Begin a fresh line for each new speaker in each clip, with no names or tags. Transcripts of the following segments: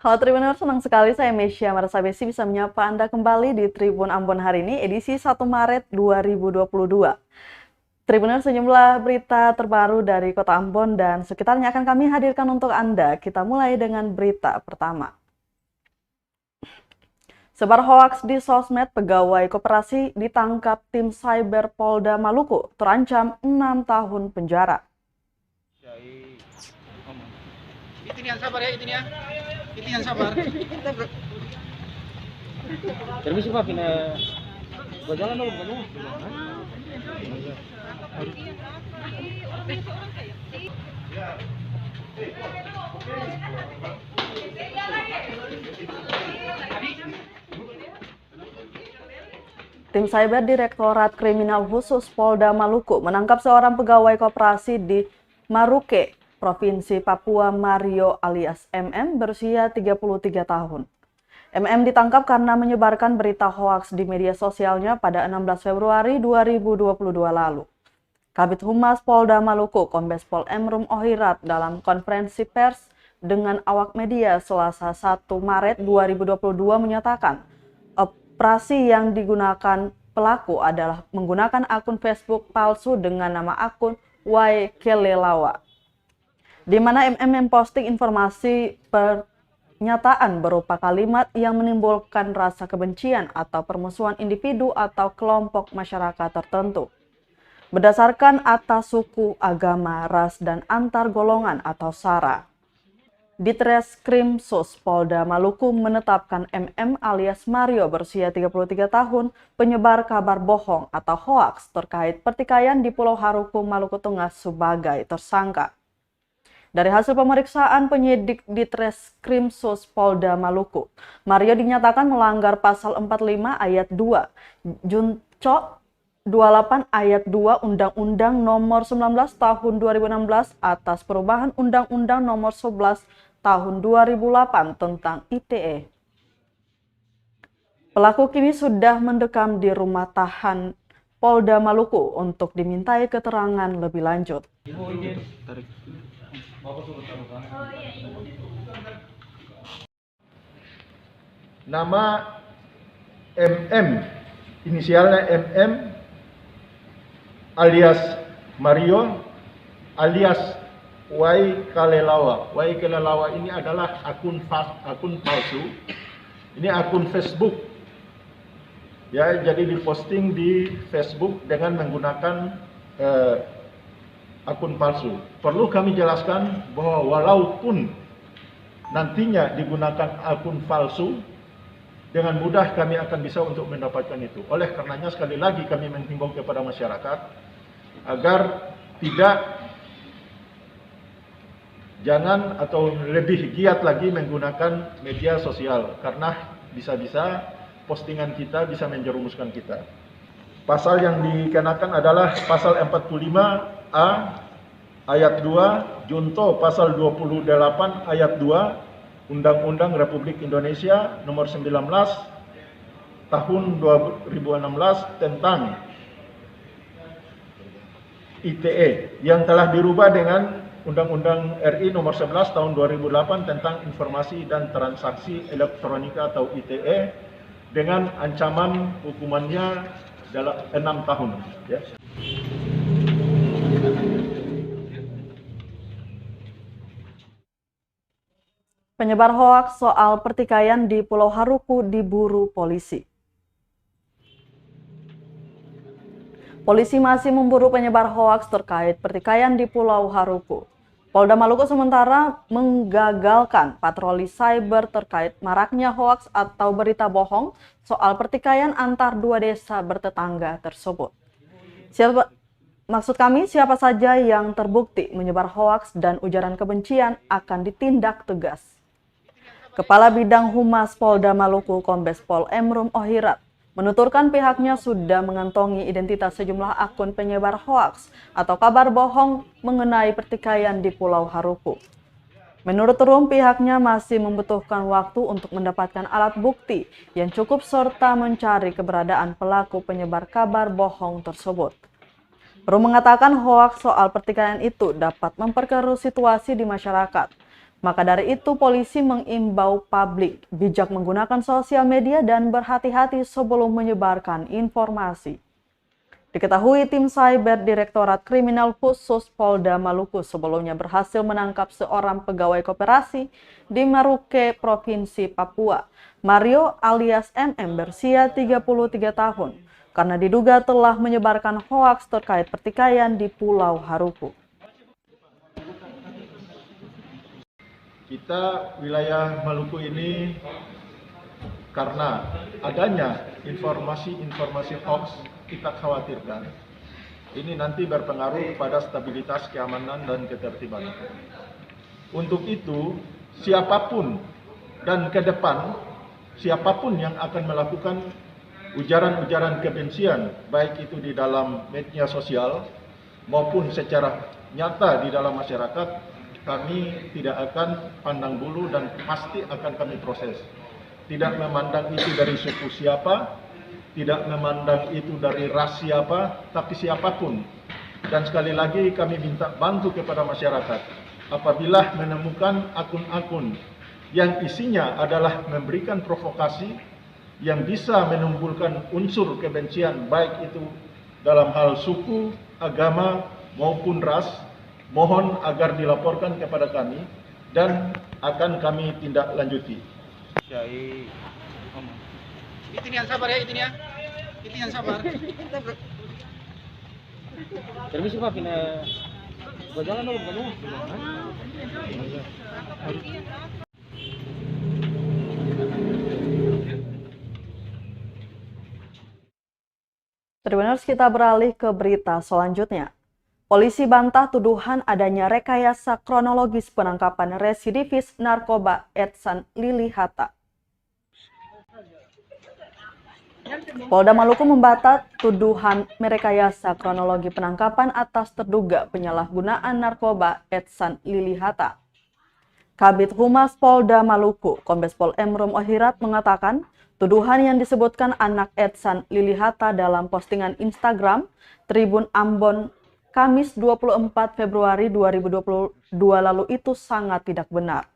Halo Tribuners, senang sekali saya Mesya Marasabesi bisa menyapa Anda kembali di Tribun Ambon hari ini, edisi 1 Maret 2022. Tribuners, sejumlah berita terbaru dari Kota Ambon dan sekitarnya akan kami hadirkan untuk Anda. Kita mulai dengan berita pertama. Sebar hoaks di sosmed, pegawai koperasi ditangkap tim cyber Polda Maluku, terancam 6 tahun penjara.
Itu yang sabar ya, itu yang sabar. Permisi Pak, pindah berjalan dulu, berjalan.
Tim Cyber Direktorat Kriminal Khusus Polda Maluku menangkap seorang pegawai koperasi di Maruke, Provinsi Papua, Mario alias MM berusia 33 tahun. MM ditangkap karena menyebarkan berita hoaks di media sosialnya pada 16 Februari 2022 lalu. Kabid Humas Polda Maluku, Kombes Pol Emrum Ohirat dalam konferensi pers dengan awak media Selasa 1 Maret 2022 menyatakan, operasi yang digunakan pelaku adalah menggunakan akun Facebook palsu dengan nama akun Waikelelawa, di mana MM memposting informasi pernyataan berupa kalimat yang menimbulkan rasa kebencian atau permusuhan individu atau kelompok masyarakat tertentu berdasarkan atas suku, agama, ras, dan antar golongan atau SARA. Ditreskrimsus Polda Maluku menetapkan MM alias Mario berusia 33 tahun penyebar kabar bohong atau hoaks terkait pertikaian di Pulau Haruku, Maluku Tengah sebagai tersangka. Dari hasil pemeriksaan penyidik Ditreskrimsus Polda Maluku, Mario dinyatakan melanggar pasal 45 ayat 2 Junco 28 ayat 2 Undang-Undang Nomor 19 Tahun 2016 atas perubahan Undang-Undang Nomor 11 Tahun 2008 tentang ITE. Pelaku kini sudah mendekam di rumah tahan Polda Maluku untuk dimintai keterangan lebih lanjut.
Nama MM, inisialnya MM alias Mario alias Waikelelawa. Waikelelawa ini adalah akun palsu. Ini akun Facebook. Ya, jadi diposting di Facebook dengan menggunakan akun palsu. Perlu kami jelaskan bahwa walaupun nantinya digunakan akun palsu, dengan mudah kami akan bisa untuk mendapatkan itu. Oleh karenanya sekali lagi kami menghimbau kepada masyarakat agar jangan atau lebih giat lagi menggunakan media sosial karena bisa-bisa postingan kita bisa menjerumuskan kita. Pasal yang dikenakan adalah pasal 45A ayat 2 Junto pasal 28 ayat 2 Undang-Undang Republik Indonesia Nomor 19 Tahun 2016 tentang ITE yang telah dirubah dengan Undang-Undang RI Nomor 11 Tahun 2008 tentang Informasi dan Transaksi Elektronika atau ITE dengan ancaman hukumannya dalam 6 tahun. Ya.
Penyebar hoaks soal pertikaian di Pulau Haruku diburu polisi. Polisi masih memburu penyebar hoaks terkait pertikaian di Pulau Haruku. Polda Maluku sementara menggagalkan patroli cyber terkait maraknya hoaks atau berita bohong soal pertikaian antar dua desa bertetangga tersebut. Siapa saja yang terbukti menyebar hoaks dan ujaran kebencian akan ditindak tegas. Kepala Bidang Humas Polda Maluku, Kombes Pol Emrum Ohirat, menuturkan pihaknya sudah mengantongi identitas sejumlah akun penyebar hoaks atau kabar bohong mengenai pertikaian di Pulau Haruku. Menurut Rum, pihaknya masih membutuhkan waktu untuk mendapatkan alat bukti yang cukup serta mencari keberadaan pelaku penyebar kabar bohong tersebut. Rum mengatakan hoaks soal pertikaian itu dapat memperkeruh situasi di masyarakat. Maka dari itu, polisi mengimbau publik bijak menggunakan sosial media dan berhati-hati sebelum menyebarkan informasi. Diketahui tim Cyber Direktorat Kriminal Khusus Polda Maluku sebelumnya berhasil menangkap seorang pegawai koperasi di Maruke, Provinsi Papua, Mario alias MM berusia 33 tahun, karena diduga telah menyebarkan hoaks terkait pertikaian di Pulau Haruku.
Kita wilayah Maluku ini karena adanya informasi hoax kita khawatirkan ini nanti berpengaruh pada stabilitas keamanan dan ketertiban. Untuk itu, siapapun dan ke depan siapapun yang akan melakukan ujaran-ujaran kebencian baik itu di dalam media sosial maupun secara nyata di dalam masyarakat, kami tidak akan pandang bulu dan pasti akan kami proses. Tidak memandang itu dari suku siapa, tidak memandang itu dari ras siapa, tapi siapapun. Dan sekali lagi kami minta bantu kepada masyarakat. Apabila menemukan akun-akun yang isinya adalah memberikan provokasi yang bisa menimbulkan unsur kebencian baik itu dalam hal suku, agama maupun ras, mohon agar dilaporkan kepada kami dan akan kami tindak lanjuti.
Itu yang sabar ya, itu yang sabar. Permisi Pak, pindah. Gua jalan dulu, bukan jalan.
Tribuners, kita beralih ke berita selanjutnya. Polisi bantah tuduhan adanya rekayasa kronologis penangkapan residivis narkoba Edsan Lilihata. Polda Maluku membantah tuduhan merekayasa kronologi penangkapan atas terduga penyalahgunaan narkoba Edsan Lilihata. Kabid Humas Polda Maluku, Kombes Pol Emrum Ohirat mengatakan, tuduhan yang disebutkan anak Edsan Lilihata dalam postingan Instagram Tribun Ambon Kamis 24 Februari 2022 lalu itu sangat tidak benar.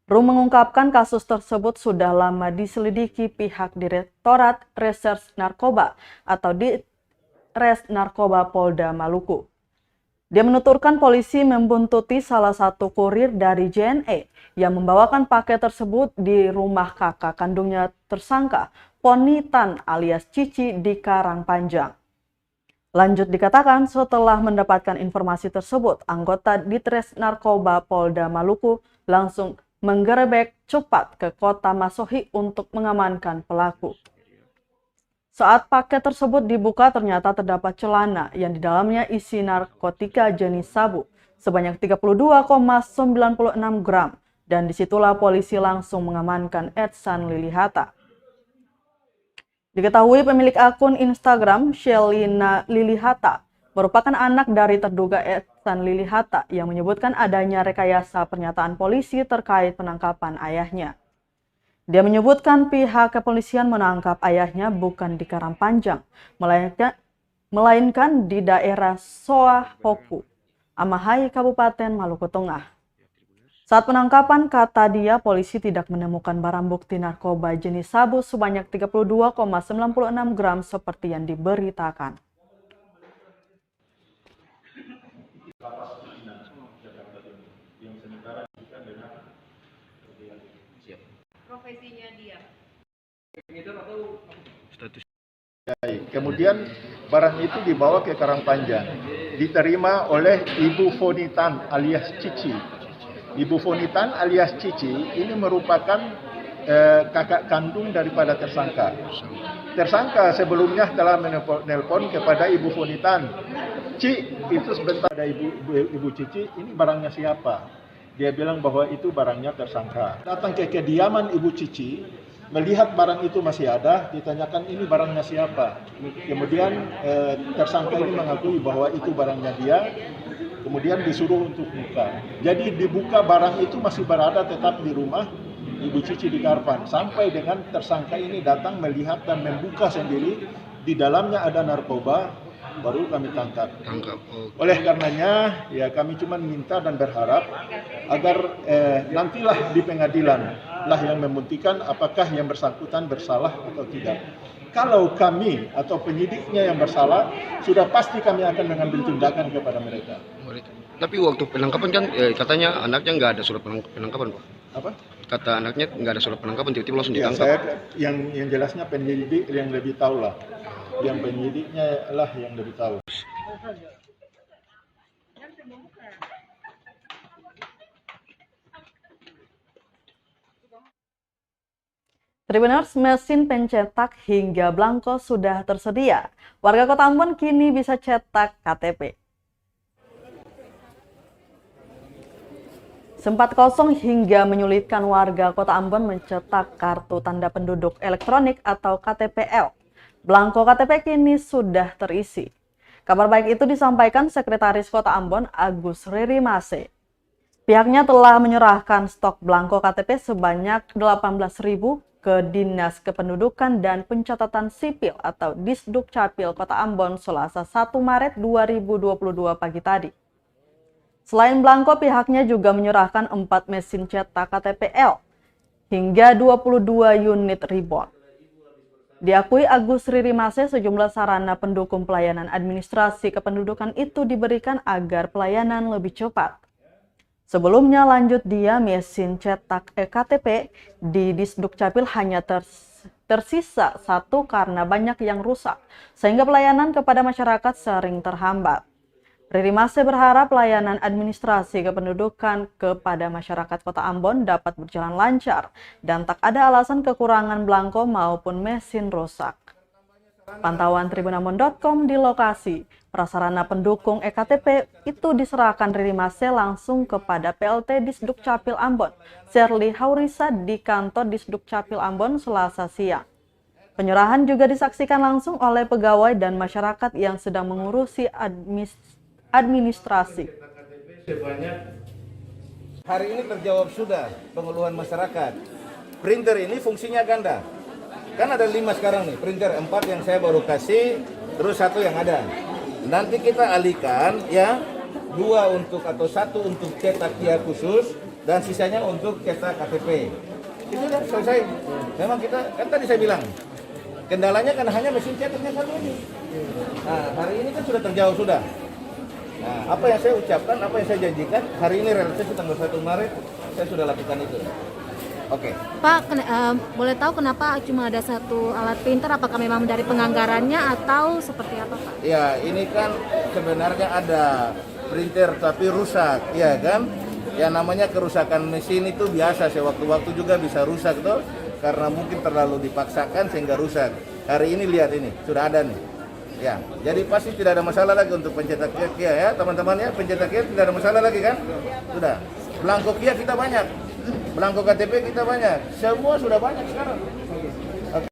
Rum mengungkapkan kasus tersebut sudah lama diselidiki pihak Direktorat Reserse Narkoba atau Ditres Narkoba Polda Maluku. Dia menuturkan polisi membuntuti salah satu kurir dari JNE yang membawakan paket tersebut di rumah kakak kandungnya tersangka Poni Tan alias Cici di Karangpanjang. Lanjut dikatakan, setelah mendapatkan informasi tersebut, anggota Ditres Narkoba Polda Maluku langsung menggerebek cepat ke kota Masohi untuk mengamankan pelaku. Saat paket tersebut dibuka, ternyata terdapat celana yang di dalamnya isi narkotika jenis sabu sebanyak 32,96 gram dan disitulah polisi langsung mengamankan Edsan Lilihata. Diketahui pemilik akun Instagram Shelina Lilihata merupakan anak dari terduga Edsan Lilihata yang menyebutkan adanya rekayasa pernyataan polisi terkait penangkapan ayahnya. Dia menyebutkan pihak kepolisian menangkap ayahnya bukan di Karangpanjang, melainkan di daerah Soahoku, Amahai, Kabupaten Maluku Tengah. Saat penangkapan, kata dia, polisi tidak menemukan barang bukti narkoba jenis sabu sebanyak 32,96 gram seperti yang diberitakan.
Profesinya dia.
Kemudian barang itu dibawa ke Karangpanjang, diterima oleh Ibu Fonitan alias Cici. Ibu Fonitan alias Cici ini merupakan kakak kandung daripada tersangka. Tersangka sebelumnya telah menelpon kepada Ibu Fonitan. Ci, itu sebentar ada Ibu Cici, ini barangnya siapa? Dia bilang bahwa itu barangnya tersangka. Datang ke kediaman Ibu Cici, melihat barang itu masih ada, ditanyakan ini barangnya siapa. Kemudian tersangka ini mengakui bahwa itu barangnya dia, kemudian disuruh untuk buka. Jadi dibuka barang itu masih berada tetap di rumah Ibu Cici di Karpan. Sampai dengan tersangka ini datang melihat dan membuka sendiri, di dalamnya ada narkoba baru kami tangkap.
Oh.
Oleh karenanya, ya kami cuma minta dan berharap agar nantilah di pengadilan lah yang membuktikan apakah yang bersangkutan bersalah atau tidak. Kalau kami atau penyidiknya yang bersalah, sudah pasti kami akan mengambil tindakan kepada mereka.
Tapi waktu penangkapan kan katanya anaknya nggak ada surat penangkapan, Pak.
Apa?
Kata anaknya nggak ada surat penangkapan, tiba-tiba langsung
Ya,
ditangkap.
yang jelasnya penyidik yang lebih tahu lah. Yang penyidiknya lah yang lebih tahu.
Tribuners, mesin pencetak hingga blanko sudah tersedia. Warga Kota Ambon kini bisa cetak KTP. Sempat kosong hingga menyulitkan warga Kota Ambon mencetak kartu tanda penduduk elektronik atau KTPL. Blanko KTP kini sudah terisi. Kabar baik itu disampaikan Sekretaris Kota Ambon Agus Riri Mase. Pihaknya telah menyerahkan stok blanko KTP sebanyak 18.000 ke Dinas Kependudukan dan Pencatatan Sipil atau Disduk Capil Kota Ambon Selasa 1 Maret 2022 pagi tadi. Selain blanko, pihaknya juga menyerahkan 4 mesin cetak KTPL hingga 22 unit ribbon. Diakui Agus Riri Mase, sejumlah sarana pendukung pelayanan administrasi kependudukan itu diberikan agar pelayanan lebih cepat. Sebelumnya lanjut dia, mesin cetak KTP di Disduk Capil hanya tersisa 1 karena banyak yang rusak, sehingga pelayanan kepada masyarakat sering terhambat. Riri Mase berharap pelayanan administrasi kependudukan kepada masyarakat Kota Ambon dapat berjalan lancar dan tak ada alasan kekurangan blanko maupun mesin rusak. Pantauan tribunambon.com di lokasi prasarana pendukung EKTP itu diserahkan Riri Mase langsung kepada PLT Disduk Capil Ambon, Sherly Haurisa di kantor Disduk Capil Ambon Selasa siang. Penyerahan juga disaksikan langsung oleh pegawai dan masyarakat yang sedang mengurusi administrasi.
Hari ini terjawab sudah pengeluhan masyarakat. Printer ini fungsinya ganda. Kan ada 5 sekarang nih, printer 4 yang saya baru kasih, terus 1 yang ada. Nanti kita alihkan ya, 2 untuk atau 1 untuk cetak KIA khusus dan sisanya untuk cetak KTP. Itu udah selesai. Memang kita, kan tadi saya bilang, kendalanya kan hanya mesin cetaknya 1 ini. Nah, hari ini kan sudah terjawab sudah. Nah, apa yang saya ucapkan, apa yang saya janjikan, hari ini realisasi tanggal 1 Maret, saya sudah lakukan itu. Oke.
Pak, boleh tahu kenapa cuma ada 1 alat printer? Apakah memang dari penganggarannya atau seperti apa, Pak?
Ya, ini kan sebenarnya ada printer tapi rusak, ya kan? Ya namanya kerusakan mesin itu biasa, sewaktu-waktu juga bisa rusak tuh, karena mungkin terlalu dipaksakan sehingga rusak. Hari ini lihat ini, sudah ada nih. Ya, jadi pasti tidak ada masalah lagi untuk pencetak KIA ya, teman-teman ya, pencetak KIA tidak ada masalah lagi kan? Sudah. Belangko KIA kita banyak. Belangko KTP kita banyak. Semua sudah banyak sekarang. Oke.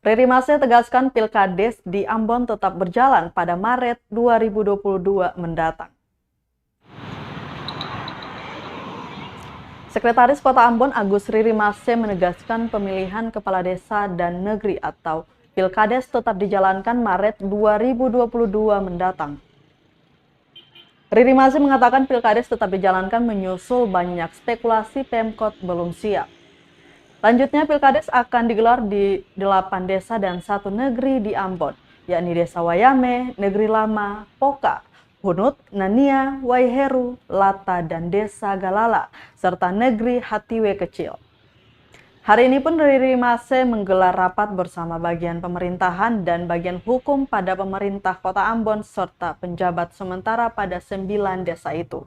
Riri Mase tegaskan Pilkades di Ambon tetap berjalan pada Maret 2022 mendatang. Sekretaris Kota Ambon Agus Riri Mase menegaskan pemilihan kepala desa dan negeri atau Pilkades tetap dijalankan Maret 2022 mendatang. Riri Mase mengatakan Pilkades tetap dijalankan menyusul banyak spekulasi Pemkot belum siap. Lanjutnya, Pilkades akan digelar di 8 desa dan 1 negeri di Ambon, yakni Desa Wayame, Negeri Lama, Poka, Hunut, Nania, Waiheru, Lata, dan Desa Galala, serta Negeri Hatiwe Kecil. Hari ini pun Riri Mase menggelar rapat bersama bagian pemerintahan dan bagian hukum pada pemerintah Kota Ambon serta penjabat sementara pada 9 desa itu.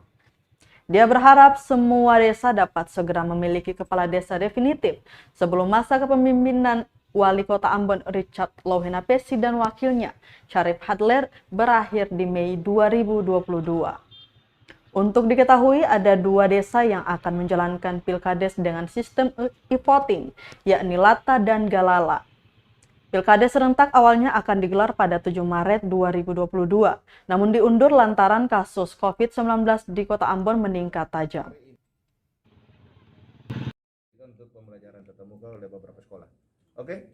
Dia berharap semua desa dapat segera memiliki kepala desa definitif sebelum masa kepemimpinan Wali Kota Ambon Richard Louhenapesi dan wakilnya Syarif Hadler berakhir di Mei 2022. Untuk diketahui ada 2 desa yang akan menjalankan Pilkades dengan sistem e-voting, yakni Lata dan Galala. Pilkada serentak awalnya akan digelar pada 7 Maret 2022, namun diundur lantaran kasus COVID-19 di Kota Ambon meningkat tajam.
Untuk pembelajaran tatap muka oleh beberapa sekolah. Oke,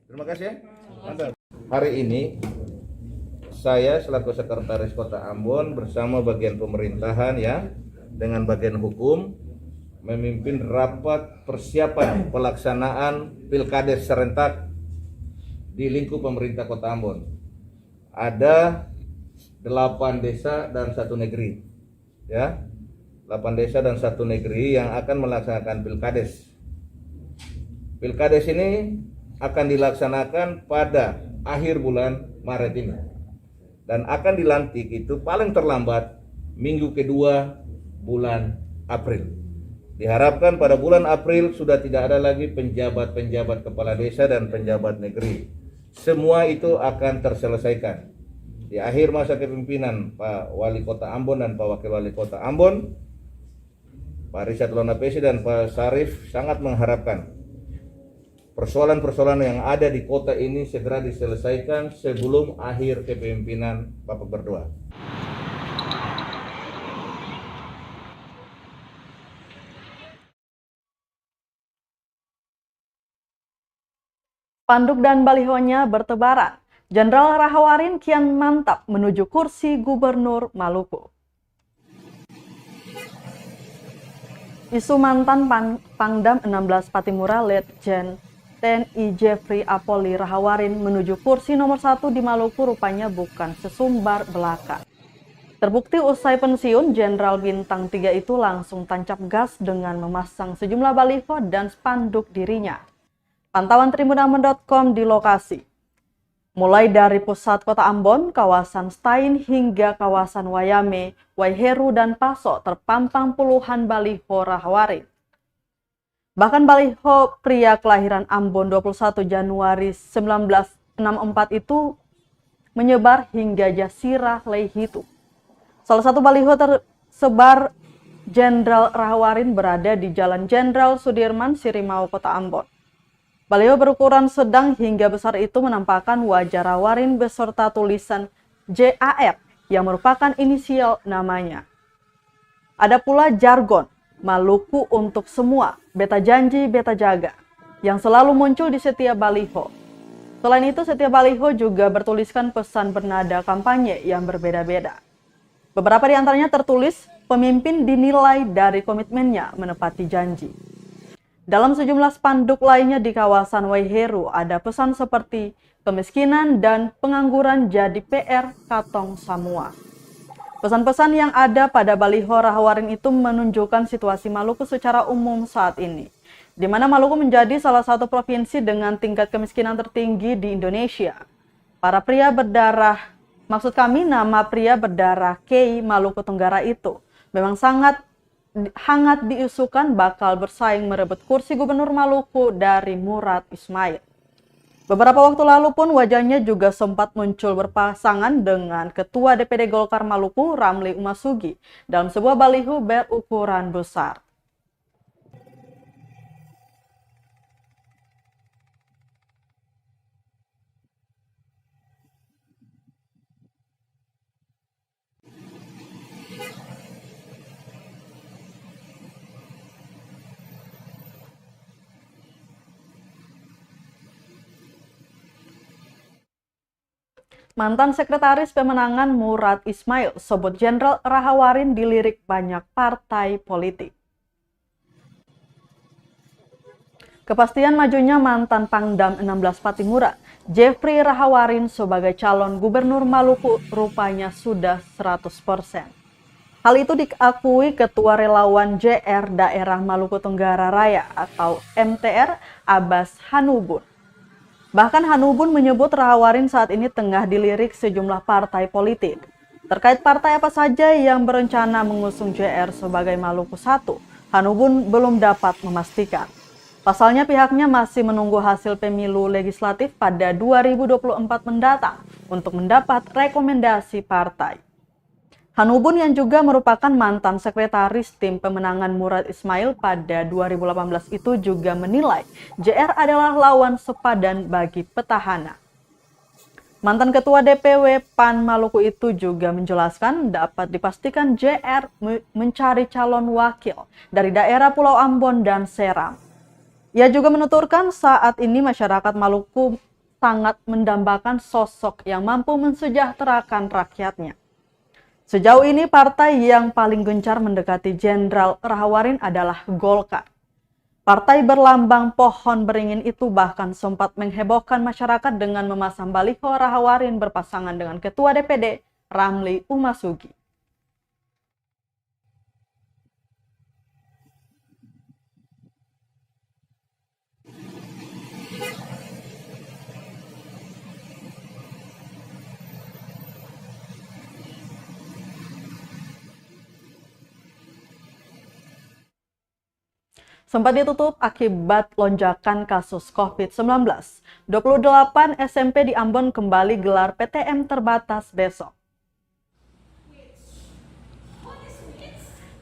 terima kasih ya. Mantap. Hari ini saya selaku Sekretaris Kota Ambon bersama bagian pemerintahan ya dengan bagian hukum memimpin rapat persiapan pelaksanaan Pilkades serentak di lingkup pemerintah Kota Ambon. Ada 8 desa dan 1 negeri. Ya. 8 desa dan 1 negeri yang akan melaksanakan Pilkades. Pilkades ini akan dilaksanakan pada akhir bulan Maret ini. Dan akan dilantik itu paling terlambat minggu kedua bulan April. Diharapkan pada bulan April sudah tidak ada lagi penjabat-penjabat kepala desa dan penjabat negeri. Semua itu akan terselesaikan. Di akhir masa kepemimpinan Pak Wali Kota Ambon dan Pak Wakil Wali Kota Ambon, Pak Richard Lonapesi dan Pak Sarif sangat mengharapkan persoalan-persoalan yang ada di kota ini segera diselesaikan sebelum akhir kepemimpinan Bapak berdua.
Spanduk dan balihonya bertebaran. Jenderal Rahawarin kian mantap menuju kursi Gubernur Maluku. Isu mantan Pangdam 16 Patimura Letjen TNI Jeffrey Apoli Rahawarin menuju kursi nomor 1 di Maluku rupanya bukan sesumbar belaka. Terbukti usai pensiun, Jenderal Bintang 3 itu langsung tancap gas dengan memasang sejumlah baliho dan spanduk dirinya. Pantauan tribunambon.com di lokasi. Mulai dari pusat Kota Ambon, kawasan Stain hingga kawasan Wayame, Waiheru, dan Paso terpampang puluhan baliho Rahawarin. Bahkan baliho pria kelahiran Ambon 21 Januari 1964 itu menyebar hingga Jasirah Leihitu. Salah satu baliho tersebar Jenderal Rahawarin berada di Jalan Jenderal Sudirman, Sirimau, Kota Ambon. Baliho berukuran sedang hingga besar itu menampakkan wajah Rahawarin beserta tulisan JAF yang merupakan inisial namanya. Ada pula jargon Maluku untuk semua, beta janji, beta jaga, yang selalu muncul di setiap baliho. Selain itu, setiap baliho juga bertuliskan pesan bernada kampanye yang berbeda-beda. Beberapa di antaranya tertulis, pemimpin dinilai dari komitmennya menepati janji. Dalam sejumlah spanduk lainnya di kawasan Waiheru ada pesan seperti kemiskinan dan pengangguran jadi PR Katong Samua. Pesan-pesan yang ada pada baliho Rahawarin itu menunjukkan situasi Maluku secara umum saat ini, di mana Maluku menjadi salah satu provinsi dengan tingkat kemiskinan tertinggi di Indonesia. Para pria berdarah, maksud kami nama pria berdarah Kei Maluku Tenggara itu memang sangat hangat diisukan bakal bersaing merebut kursi Gubernur Maluku dari Murad Ismail. Beberapa waktu lalu pun wajahnya juga sempat muncul berpasangan dengan Ketua DPD Golkar Maluku Ramli Umasugi dalam sebuah baliho berukuran besar. Mantan Sekretaris Pemenangan Murad Ismail sebut Jenderal Rahawarin dilirik banyak partai politik. Kepastian majunya mantan Pangdam 16 Patimura, Jeffrey Rahawarin sebagai calon Gubernur Maluku rupanya sudah 100%. Hal itu diakui Ketua Relawan JR Daerah Maluku Tenggara Raya atau MTR Abbas Hanubun. Bahkan Hanubun menyebut Rahawarin saat ini tengah dilirik sejumlah partai politik. Terkait partai apa saja yang berencana mengusung JR sebagai Maluku 1, Hanubun belum dapat memastikan. Pasalnya pihaknya masih menunggu hasil pemilu legislatif pada 2024 mendatang untuk mendapat rekomendasi partai. Hanubun yang juga merupakan mantan sekretaris tim pemenangan Murad Ismail pada 2018 itu juga menilai JR adalah lawan sepadan bagi petahana. Mantan Ketua DPW PAN Maluku itu juga menjelaskan dapat dipastikan JR mencari calon wakil dari daerah Pulau Ambon dan Seram. Ia juga menuturkan saat ini masyarakat Maluku sangat mendambakan sosok yang mampu mensejahterakan rakyatnya. Sejauh ini partai yang paling gencar mendekati Jenderal Rahawarin adalah Golkar. Partai berlambang pohon beringin itu bahkan sempat menghebohkan masyarakat dengan memasang baliho Rahawarin berpasangan dengan Ketua DPD Ramli Umasugi. Sempat ditutup akibat lonjakan kasus COVID-19. 28 SMP di Ambon kembali gelar PTM terbatas besok.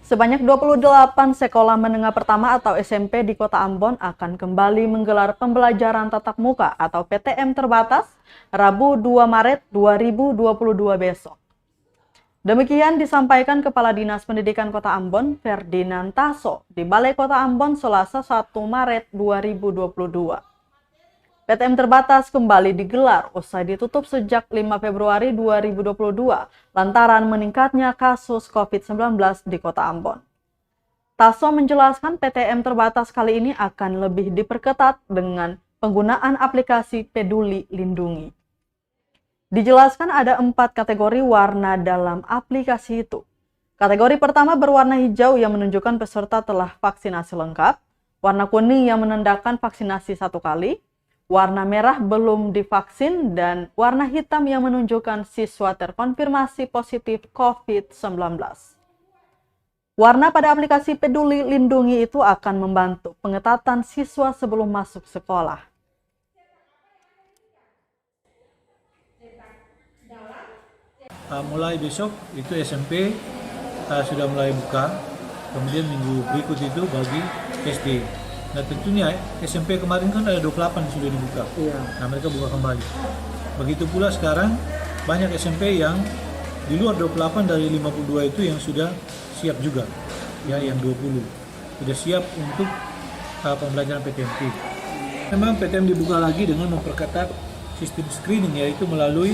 Sebanyak 28 sekolah menengah pertama atau SMP di Kota Ambon akan kembali menggelar pembelajaran tatap muka atau PTM terbatas Rabu 2 Maret 2022 besok. Demikian disampaikan Kepala Dinas Pendidikan Kota Ambon, Ferdinand Taso, di Balai Kota Ambon Selasa 1 Maret 2022. PTM terbatas kembali digelar usai ditutup sejak 5 Februari 2022 lantaran meningkatnya kasus COVID-19 di Kota Ambon. Taso menjelaskan PTM terbatas kali ini akan lebih diperketat dengan penggunaan aplikasi Peduli Lindungi. Dijelaskan ada 4 kategori warna dalam aplikasi itu. Kategori pertama berwarna hijau yang menunjukkan peserta telah vaksinasi lengkap, warna kuning yang menandakan vaksinasi 1 kali, warna merah belum divaksin, dan warna hitam yang menunjukkan siswa terkonfirmasi positif COVID-19. Warna pada aplikasi Peduli Lindungi itu akan membantu pengetatan siswa sebelum masuk sekolah.
Mulai besok itu SMP sudah mulai buka, kemudian minggu berikut itu bagi SD. Nah tentunya SMP kemarin kan ada 28 sudah dibuka, nah mereka buka kembali. Begitu pula sekarang banyak SMP yang di luar 28 dari 52 itu yang sudah siap juga, ya yang 20 sudah siap untuk pembelajaran PTMT. Memang PTM dibuka lagi dengan memperketat sistem screening, yaitu melalui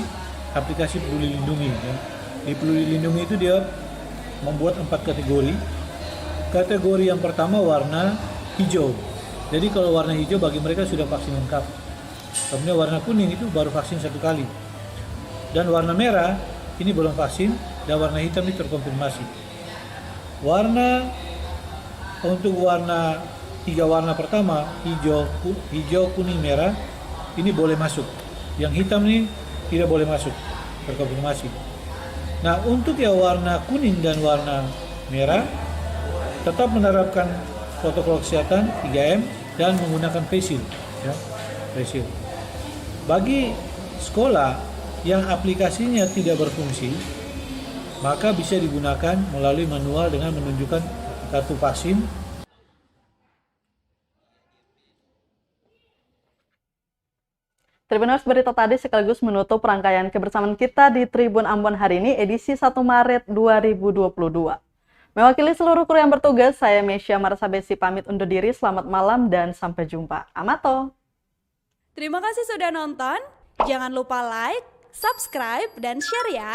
aplikasi Peduli Lindungi. Ya. Di Peduli Lindungi itu dia membuat 4 kategori. Kategori yang pertama warna hijau. Jadi kalau warna hijau bagi mereka sudah vaksin lengkap. Kemudian warna kuning itu baru vaksin 1 kali. Dan warna merah ini belum vaksin, dan warna hitam ini terkonfirmasi. Untuk warna 3 warna pertama, hijau, kuning, merah, ini boleh masuk. Yang hitam ini tidak boleh masuk, terkonfirmasi. Nah, untuk yang warna kuning dan warna merah tetap menerapkan protokol kesehatan 3M dan menggunakan face shield, ya, face shield. Bagi sekolah yang aplikasinya tidak berfungsi, maka bisa digunakan melalui manual dengan menunjukkan kartu vaksin.
Tribuners, berita tadi sekaligus menutup rangkaian kebersamaan kita di Tribun Ambon hari ini edisi 1 Maret 2022. Mewakili seluruh kru yang bertugas, saya Mesya Marsabesi pamit undur diri. Selamat malam dan sampai jumpa. Amato.
Terima kasih sudah nonton. Jangan lupa like, subscribe, dan share ya.